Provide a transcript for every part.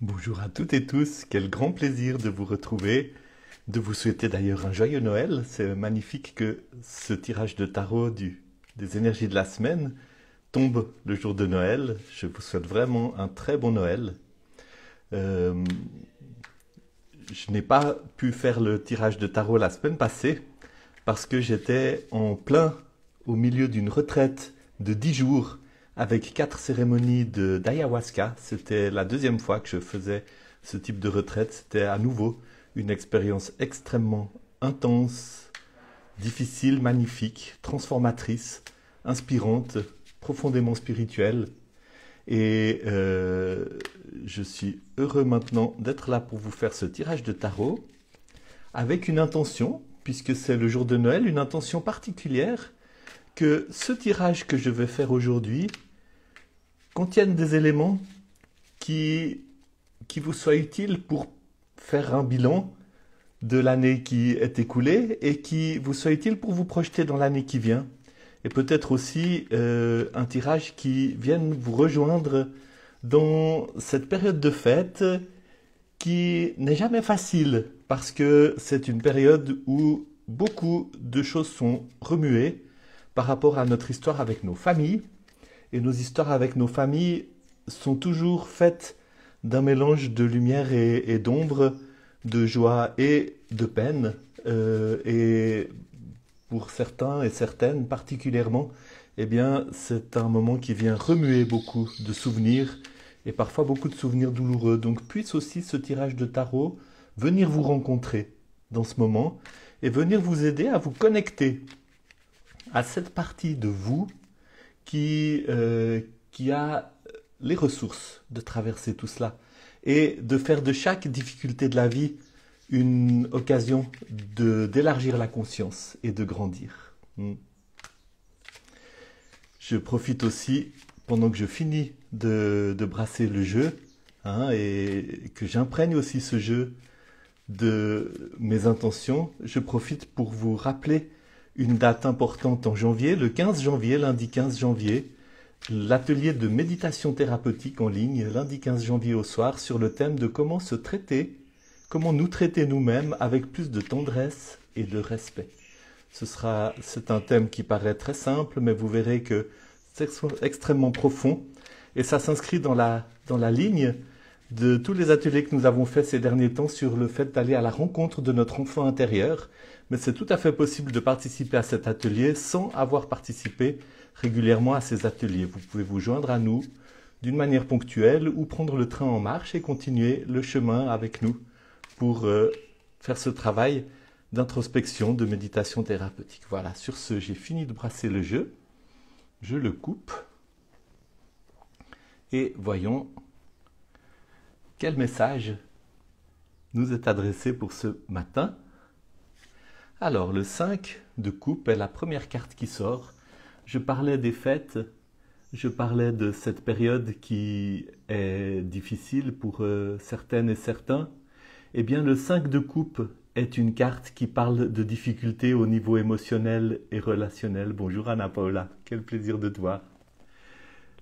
Bonjour à toutes et tous, quel grand plaisir de vous retrouver, de vous souhaiter d'ailleurs un joyeux Noël. C'est magnifique que ce tirage de tarot des énergies de la semaine tombe le jour de Noël. Je vous souhaite vraiment un très bon Noël. Euh, je n'ai pas pu faire le tirage de tarot la semaine passée parce que j'étais en plein au milieu d'une retraite de 10 jours avec 4 cérémonies d'ayahuasca. C'était la deuxième fois que je faisais ce type de retraite. C'était à nouveau une expérience extrêmement intense, difficile, magnifique, transformatrice, inspirante, profondément spirituelle. Et je suis heureux maintenant d'être là pour vous faire ce tirage de tarot avec une intention, puisque c'est le jour de Noël, une intention particulière, que ce tirage que je vais faire aujourd'hui contienne des éléments qui vous soient utiles pour faire un bilan de l'année qui est écoulée et qui vous soit utile pour vous projeter dans l'année qui vient. Et peut-être aussi un tirage qui vienne vous rejoindre dans cette période de fête qui n'est jamais facile parce que c'est une période où beaucoup de choses sont remuées par rapport à notre histoire avec nos familles. Et nos histoires avec nos familles sont toujours faites d'un mélange de lumière et d'ombre, de joie et de peine. Et pour certains et certaines particulièrement, eh bien, c'est un moment qui vient remuer beaucoup de souvenirs et parfois beaucoup de souvenirs douloureux. Donc puisse aussi ce tirage de tarot venir vous rencontrer dans ce moment et venir vous aider à vous connecter à cette partie de vous qui a les ressources de traverser tout cela et de faire de chaque difficulté de la vie une occasion d'élargir la conscience et de grandir. Je profite aussi, pendant que je finis de brasser le jeu, et que j'imprègne aussi ce jeu de mes intentions, je profite pour vous rappeler une date importante en janvier, le 15 janvier, lundi 15 janvier, l'atelier de méditation thérapeutique en ligne, lundi 15 janvier au soir, sur le thème de comment se traiter, comment nous traiter nous-mêmes avec plus de tendresse et de respect. C'est un thème qui paraît très simple, mais vous verrez que c'est extrêmement profond et ça s'inscrit dans la ligne de tous les ateliers que nous avons faits ces derniers temps sur le fait d'aller à la rencontre de notre enfant intérieur. Mais c'est tout à fait possible de participer à cet atelier sans avoir participé régulièrement à ces ateliers. Vous pouvez vous joindre à nous d'une manière ponctuelle ou prendre le train en marche et continuer le chemin avec nous pour faire ce travail d'introspection, de méditation thérapeutique. Voilà, sur ce, j'ai fini de brasser le jeu. Je le coupe. Et voyons quel message nous est adressé pour ce matin. Alors, le 5 de coupe est la première carte qui sort. Je parlais des fêtes, je parlais de cette période qui est difficile pour certaines et certains. Eh bien, le 5 de coupe est une carte qui parle de difficultés au niveau émotionnel et relationnel. Bonjour Anna Paula, quel plaisir de te voir.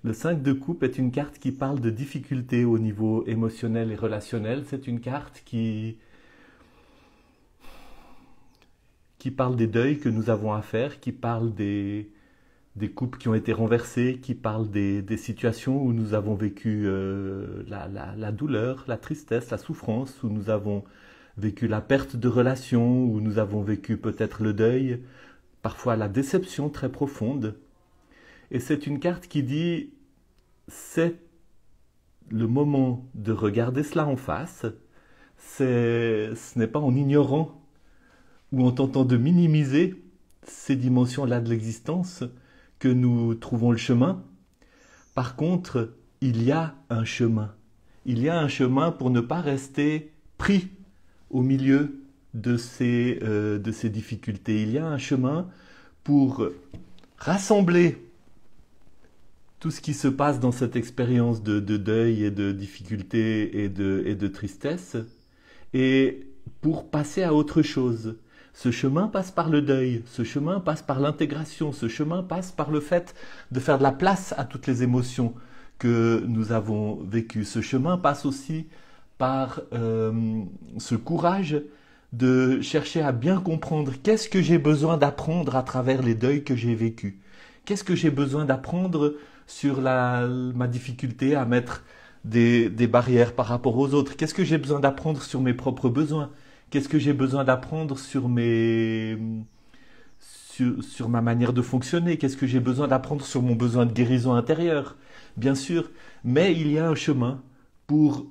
Le 5 de coupe est une carte qui parle de difficultés au niveau émotionnel et relationnel. C'est une carte qui parle des deuils que nous avons à faire, qui parle des couples qui ont été renversés, qui parle des situations où nous avons vécu la douleur, la tristesse, la souffrance, où nous avons vécu la perte de relations, où nous avons vécu peut-être le deuil, parfois la déception très profonde. Et c'est une carte qui dit, c'est le moment de regarder cela en face. Ce n'est pas en ignorant ou en tentant de minimiser ces dimensions-là de l'existence que nous trouvons le chemin. Par contre, il y a un chemin. Il y a un chemin pour ne pas rester pris au milieu de ces difficultés. Il y a un chemin pour rassembler tout ce qui se passe dans cette expérience de deuil et de difficulté et de tristesse, et pour passer à autre chose. Ce chemin passe par le deuil, ce chemin passe par l'intégration, ce chemin passe par le fait de faire de la place à toutes les émotions que nous avons vécues. Ce chemin passe aussi par ce courage de chercher à bien comprendre qu'est-ce que j'ai besoin d'apprendre à travers les deuils que j'ai vécus. Qu'est-ce que j'ai besoin d'apprendre sur ma difficulté à mettre des barrières par rapport aux autres? Qu'est-ce que j'ai besoin d'apprendre sur mes propres besoins? Qu'est-ce que j'ai besoin d'apprendre sur ma manière de fonctionner? Qu'est-ce que j'ai besoin d'apprendre sur mon besoin de guérison intérieure? Bien sûr, mais il y a un chemin pour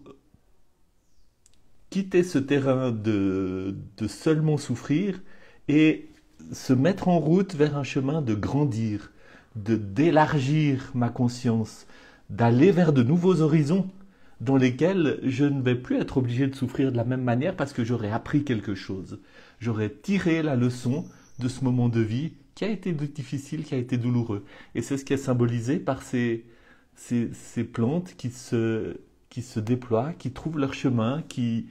quitter ce terrain de seulement souffrir et se mettre en route vers un chemin de grandir, d'élargir ma conscience, d'aller vers de nouveaux horizons dans lesquels je ne vais plus être obligé de souffrir de la même manière parce que j'aurai appris quelque chose. J'aurai tiré la leçon de ce moment de vie qui a été difficile, qui a été douloureux. Et c'est ce qui est symbolisé par ces plantes qui se déploient, qui trouvent leur chemin, qui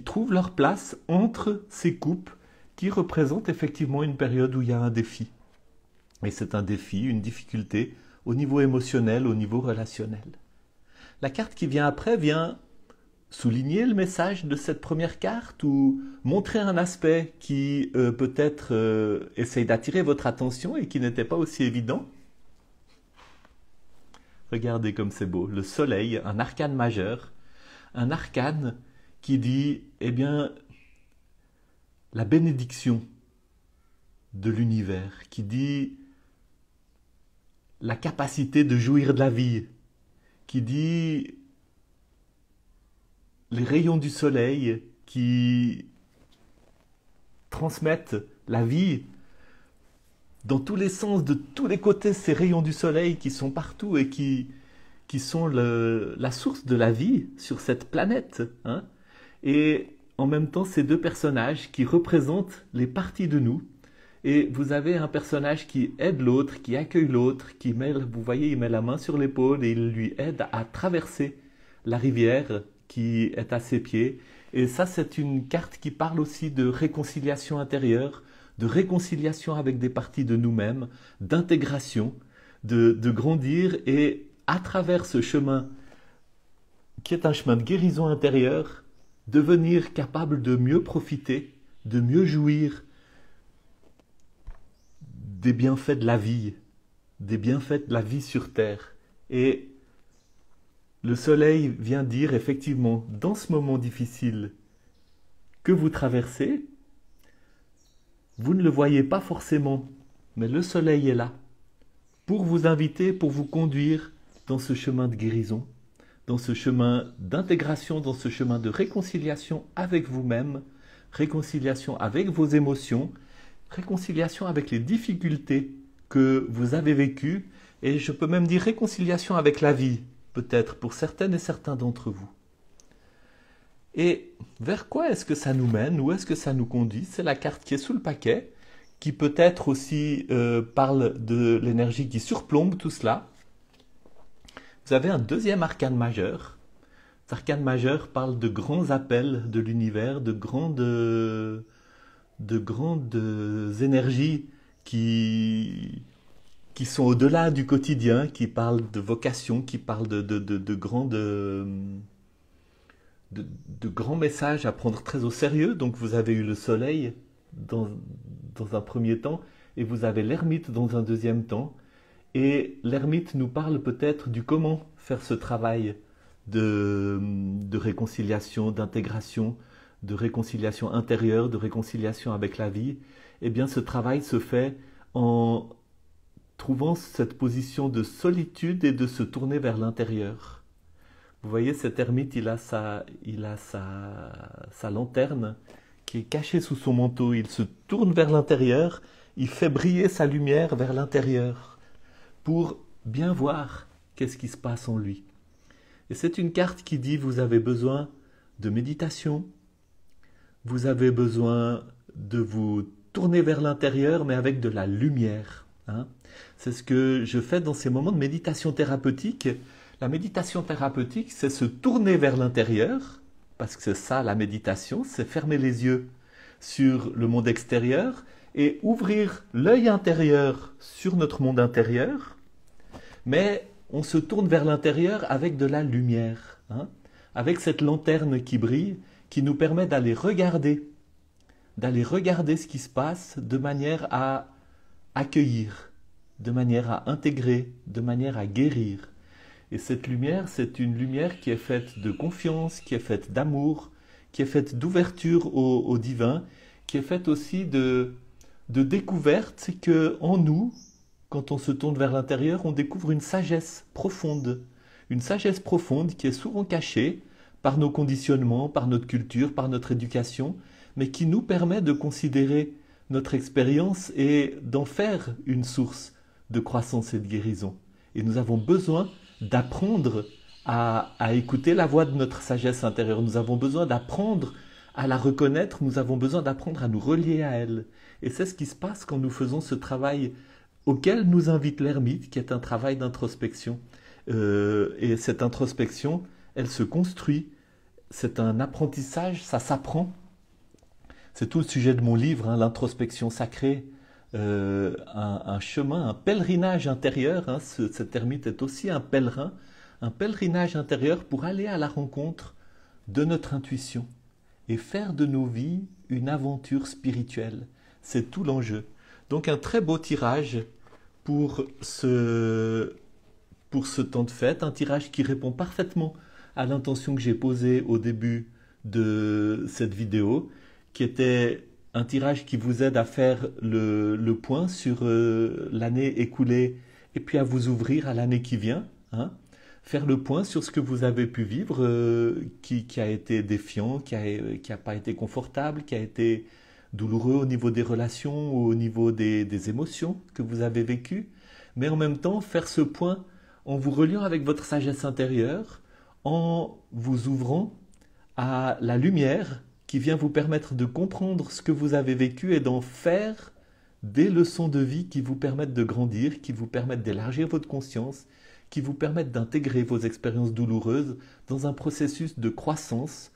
trouvent leur place entre ces coupes qui représentent effectivement une période où il y a un défi. Et c'est un défi, une difficulté au niveau émotionnel, au niveau relationnel. La carte qui vient après vient souligner le message de cette première carte ou montrer un aspect qui peut-être essaye d'attirer votre attention et qui n'était pas aussi évident. Regardez comme c'est beau, le soleil, un arcane majeur, un arcane qui dit, eh bien, la bénédiction de l'univers, qui dit la capacité de jouir de la vie, qui dit les rayons du soleil qui transmettent la vie dans tous les sens, de tous les côtés, ces rayons du soleil qui sont partout et qui sont la source de la vie sur cette planète. Hein. Et en même temps, ces deux personnages qui représentent les parties de nous. Et vous avez un personnage qui aide l'autre, qui accueille l'autre, vous voyez, il met la main sur l'épaule et il lui aide à traverser la rivière qui est à ses pieds. Et ça, c'est une carte qui parle aussi de réconciliation intérieure, de réconciliation avec des parties de nous-mêmes, d'intégration, de grandir et à travers ce chemin qui est un chemin de guérison intérieure, devenir capable de mieux profiter, de mieux jouir des bienfaits de la vie, des bienfaits de la vie sur Terre. Et le soleil vient dire effectivement, dans ce moment difficile que vous traversez, vous ne le voyez pas forcément, mais le soleil est là pour vous inviter, pour vous conduire dans ce chemin de guérison, dans ce chemin d'intégration, dans ce chemin de réconciliation avec vous-même, réconciliation avec vos émotions, réconciliation avec les difficultés que vous avez vécues, et je peux même dire réconciliation avec la vie, peut-être pour certaines et certains d'entre vous. Et vers quoi est-ce que ça nous mène? Où est-ce que ça nous conduit? C'est la carte qui est sous le paquet, qui peut-être aussi parle de l'énergie qui surplombe tout cela. Vous avez un deuxième arcane majeur. Cet arcane majeur parle de grands appels de l'univers, de grandes énergies qui sont au-delà du quotidien, qui parlent de vocation, qui parlent de grands messages à prendre très au sérieux. Donc vous avez eu le soleil dans un premier temps et vous avez l'ermite dans un deuxième temps. Et l'ermite nous parle peut-être du comment faire ce travail de réconciliation, d'intégration, de réconciliation intérieure, de réconciliation avec la vie. Eh bien, ce travail se fait en trouvant cette position de solitude et de se tourner vers l'intérieur. Vous voyez, cet ermite, il a sa lanterne qui est cachée sous son manteau. Il se tourne vers l'intérieur, il fait briller sa lumière vers l'intérieur pour bien voir qu'est-ce qui se passe en lui. Et c'est une carte qui dit, vous avez besoin de méditation, vous avez besoin de vous tourner vers l'intérieur, mais avec de la lumière. Hein. C'est ce que je fais dans ces moments de méditation thérapeutique. La méditation thérapeutique, c'est se tourner vers l'intérieur, parce que c'est ça la méditation, c'est fermer les yeux sur le monde extérieur et ouvrir l'œil intérieur sur notre monde intérieur, mais on se tourne vers l'intérieur avec de la lumière. Hein. avec cette lanterne qui brille, qui nous permet d'aller regarder ce qui se passe de manière à accueillir, de manière à intégrer, de manière à guérir. Et cette lumière, c'est une lumière qui est faite de confiance, qui est faite d'amour, qui est faite d'ouverture au divin, qui est faite aussi de découverte. C'est qu'en nous, quand on se tourne vers l'intérieur, on découvre une sagesse profonde qui est souvent cachée par nos conditionnements, par notre culture, par notre éducation, mais qui nous permet de considérer notre expérience et d'en faire une source de croissance et de guérison. Et nous avons besoin d'apprendre à écouter la voix de notre sagesse intérieure. Nous avons besoin d'apprendre à la reconnaître, nous avons besoin d'apprendre à nous relier à elle. Et c'est ce qui se passe quand nous faisons ce travail auquel nous invite l'ermite, qui est un travail d'introspection. Et cette introspection, elle se construit, c'est un apprentissage, ça s'apprend. C'est tout le sujet de mon livre, hein, l'introspection sacrée, un chemin, un pèlerinage intérieur. Hein, cet ermite est aussi un pèlerinage intérieur pour aller à la rencontre de notre intuition et faire de nos vies une aventure spirituelle. C'est tout l'enjeu. Donc un très beau tirage pour ce temps de fête, un tirage qui répond parfaitement à l'intention que j'ai posée au début de cette vidéo, qui était un tirage qui vous aide à faire le point sur l'année écoulée et puis à vous ouvrir à l'année qui vient. Hein, faire le point sur ce que vous avez pu vivre, qui a été défiant, qui a pas été confortable, qui a été douloureux au niveau des relations, au niveau des émotions que vous avez vécues, mais en même temps faire ce point en vous reliant avec votre sagesse intérieure, en vous ouvrant à la lumière qui vient vous permettre de comprendre ce que vous avez vécu et d'en faire des leçons de vie qui vous permettent de grandir, qui vous permettent d'élargir votre conscience, qui vous permettent d'intégrer vos expériences douloureuses dans un processus de croissance,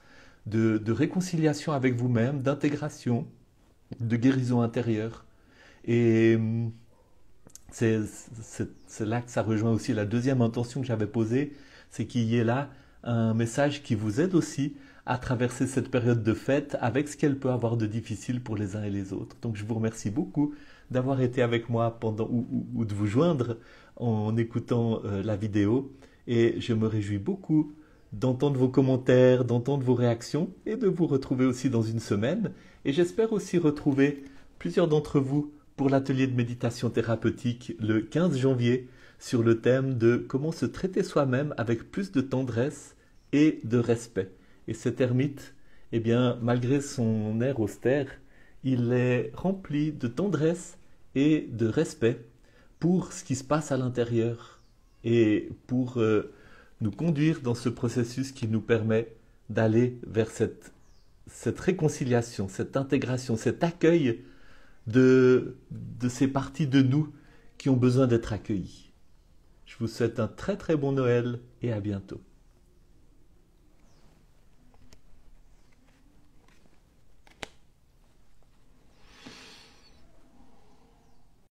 de réconciliation avec vous-même, d'intégration, de guérison intérieure. Et c'est là que ça rejoint aussi la deuxième intention que j'avais posée, c'est qu'il y ait là un message qui vous aide aussi à traverser cette période de fête avec ce qu'elle peut avoir de difficile pour les uns et les autres. Donc je vous remercie beaucoup d'avoir été avec moi pendant ou de vous joindre en écoutant la vidéo, et je me réjouis beaucoup d'entendre vos commentaires, d'entendre vos réactions et de vous retrouver aussi dans une semaine. Et j'espère aussi retrouver plusieurs d'entre vous pour l'atelier de méditation thérapeutique le 15 janvier sur le thème de comment se traiter soi-même avec plus de tendresse et de respect. Et cet ermite, eh bien, malgré son air austère, il est rempli de tendresse et de respect pour ce qui se passe à l'intérieur et pour nous conduire dans ce processus qui nous permet d'aller vers cette réconciliation, cette intégration, cet accueil de ces parties de nous qui ont besoin d'être accueillies. Je vous souhaite un très très bon Noël et à bientôt.